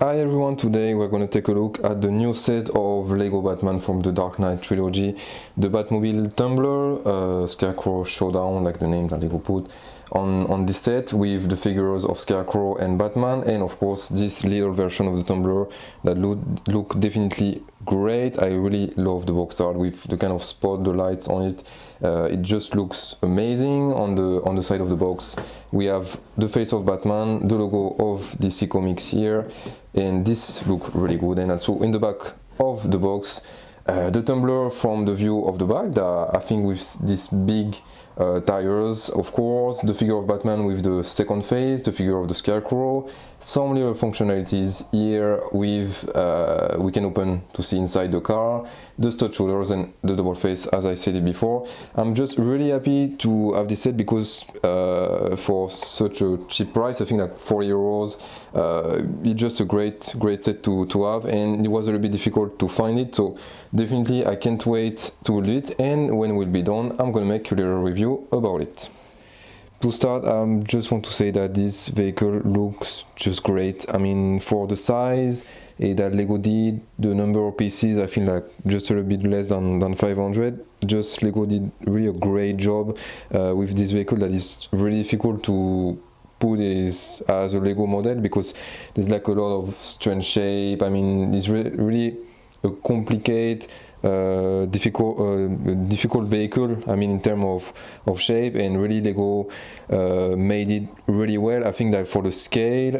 Hi everyone, today we're going to take a look at the new set of Lego Batman from the Dark Knight trilogy, the Batmobile Tumbler, Scarecrow Showdown, like the name that Lego put on this set, with the figures of Scarecrow and Batman, and of course this little version of the Tumbler that look definitely great. I really love the box art with the kind of spot, the lights on it. It just looks amazing. On the side of the box we have the face of Batman, the logo of DC Comics here, and this look really good. And also in the back of the box, the tumbler from the view of the back, that I think with this big tires, of course, the figure of Batman with the second face, the figure of the Scarecrow, some little functionalities here with we can open to see inside the car, the stud shoulders and the double face, as I said it before. I'm just really happy to have this set because for such a cheap price, I think like €4, it's just a great set to have, and it was a little bit difficult to find it, so definitely I can't wait to read it, and when we'll be done I'm gonna make a little review about it. To start, I just want to say that this vehicle looks just great. I mean, for the size that Lego did, the number of pieces, I feel like just a little bit less than 500. Just Lego did really a great job with this vehicle that is really difficult to put as a Lego model because there's like a lot of strange shape. I mean, it's really a complicated difficult vehicle, I mean, in terms of shape, and really Lego made it really well. I think that for the scale,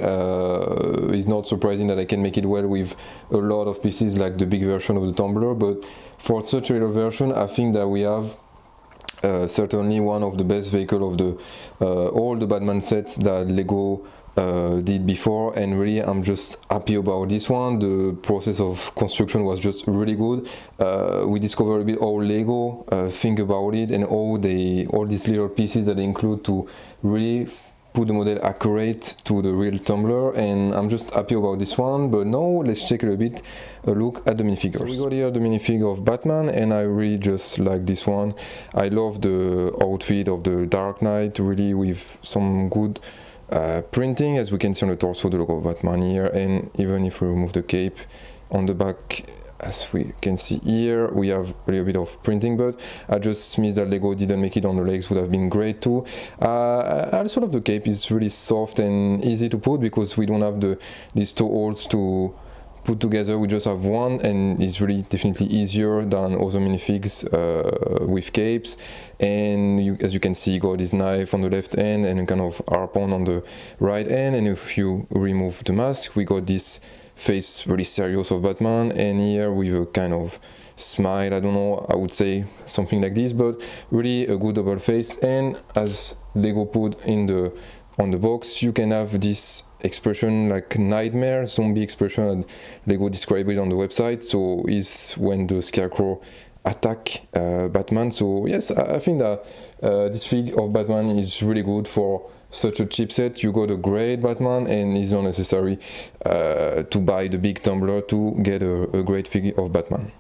it's not surprising that I can make it well with a lot of pieces like the big version of the Tumbler, but for such a little version, I think that we have certainly one of the best vehicles of the all the Batman sets that Lego did before, and really I'm just happy about this one. The process of construction was just really good. We discovered a bit how Lego think about it and all these little pieces that they include to really put the model accurate to the real tumbler, and I'm just happy about this one. But now let's take a look at the minifigures. So we got here the minifig of Batman, and I really just like this one. I love the outfit of the Dark Knight, really with some good printing, as we can see on the torso, the logo of Batman here, and even if we remove the cape on the back, as we can see here, we have a little bit of printing, but I just miss that Lego didn't make it on the legs, would have been great too. I also love the cape, it's really soft and easy to put because we don't have these two holes to put together, we just have one, and it's really definitely easier than other minifigs with capes. And as you can see, you got this knife on the left hand and a kind of harpoon on the right hand, and if you remove the mask, we got this face really serious of Batman, and here with a kind of smile, I don't know, I would say something like this, but really a good double face. And as Lego put on the box, you can have this expression like nightmare, zombie expression, that Lego described it on the website, so is when the Scarecrow attack Batman. So yes, I think that this fig of Batman is really good for such a cheap set. You got a great Batman, and it's not necessary to buy the big tumbler to get a great fig of Batman.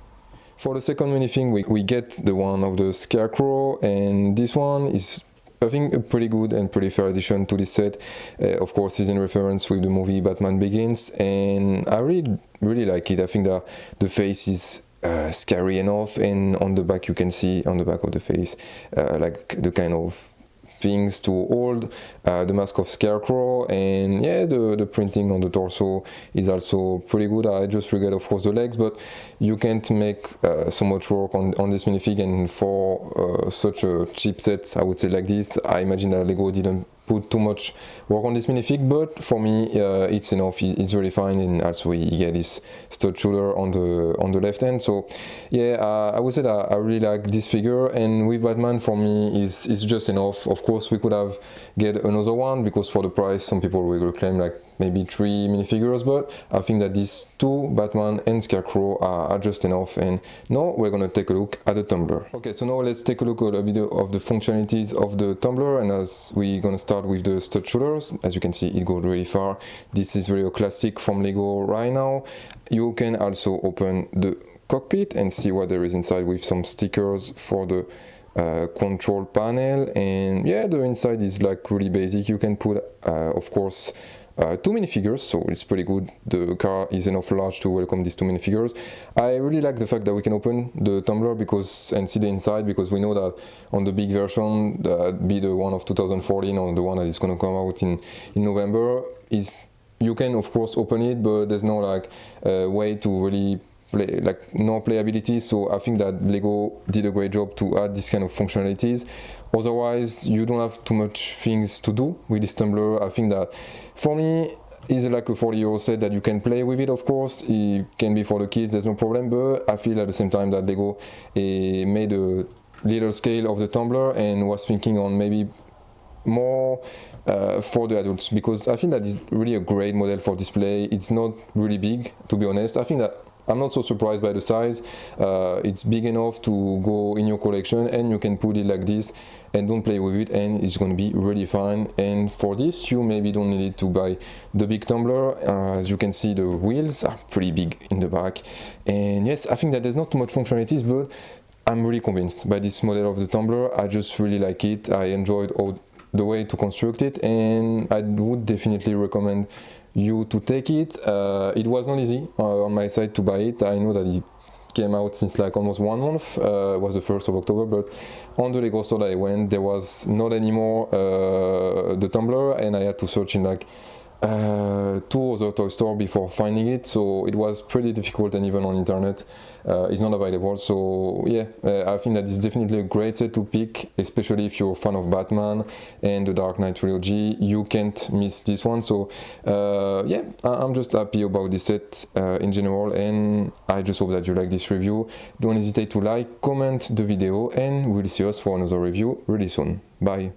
For the second minifig, we get the one of the Scarecrow, and this one is, I think, a pretty good and pretty fair addition to this set. Of course, it's in reference with the movie Batman Begins, and I really like it. I think that the face is scary enough, and on the back you can see on the back of the face like the kind of things to hold the mask of Scarecrow, and yeah, the printing on the torso is also pretty good. I just regret, of course, the legs, but you can't make so much work on this minifig, and for such a cheap set, I would say, like this, I imagine that Lego didn't put too much work on this minifig, but for me it's enough. It's really fine, and also you get this stud shoulder on the left hand. So yeah, I would say that I really like this figure, and with Batman, for me, it's just enough. Of course, we could have get another one because for the price, some people will claim like maybe 3 minifigures, but I think that these two, Batman and Scarecrow, are just enough. And now we're gonna take a look at the tumbler. Okay, so now let's take a look at a bit of the functionalities of the tumbler, and as we're gonna start with the stud shoulders, as you can see, it goes really far. This is really a classic from Lego right now. You can also open the cockpit and see what there is inside with some stickers for the control panel, and yeah, the inside is like really basic. You can put of course two minifigures, so it's pretty good. The car is enough large to welcome these two minifigures. I really like the fact that we can open the tumbler and see the inside, because we know that on the big version, be the one of 2014 or the one that is going to come out in November, you can of course open it, but there's no like way to really play, like no playability. So I think that Lego did a great job to add this kind of functionalities. Otherwise, you don't have too much things to do with this tumbler. I think that for me, it's like a 40-euro set that you can play with it, of course. It can be for the kids, there's no problem, but I feel at the same time that Lego made a little scale of the tumbler and was thinking on maybe more for the adults, because I think that is really a great model for display. It's not really big, to be honest. I think that I'm not so surprised by the size. It's big enough to go in your collection, and you can put it like this and don't play with it, and it's going to be really fine. And for this, you maybe don't need to buy the big tumbler. As you can see, the wheels are pretty big in the back. And yes, I think that there's not too much functionalities, but I'm really convinced by this model of the tumbler. I just really like it. I enjoyed the way to construct it, and I would definitely recommend you to take it. It was not easy on my side to buy it. I know that it came out since like almost 1 month. It was the 1st of October, but on the Lego store that I went, there was not anymore the tumbler, and I had to search in like 2 other toy store before finding it, so it was pretty difficult, and even on internet it's not available. So yeah, I think that it's definitely a great set to pick, especially if you're a fan of Batman and the Dark Knight trilogy. You can't miss this one. So yeah, I'm just happy about this set in general, and I just hope that you like this review. Don't hesitate to like, comment the video, and we'll see us for another review really soon. Bye.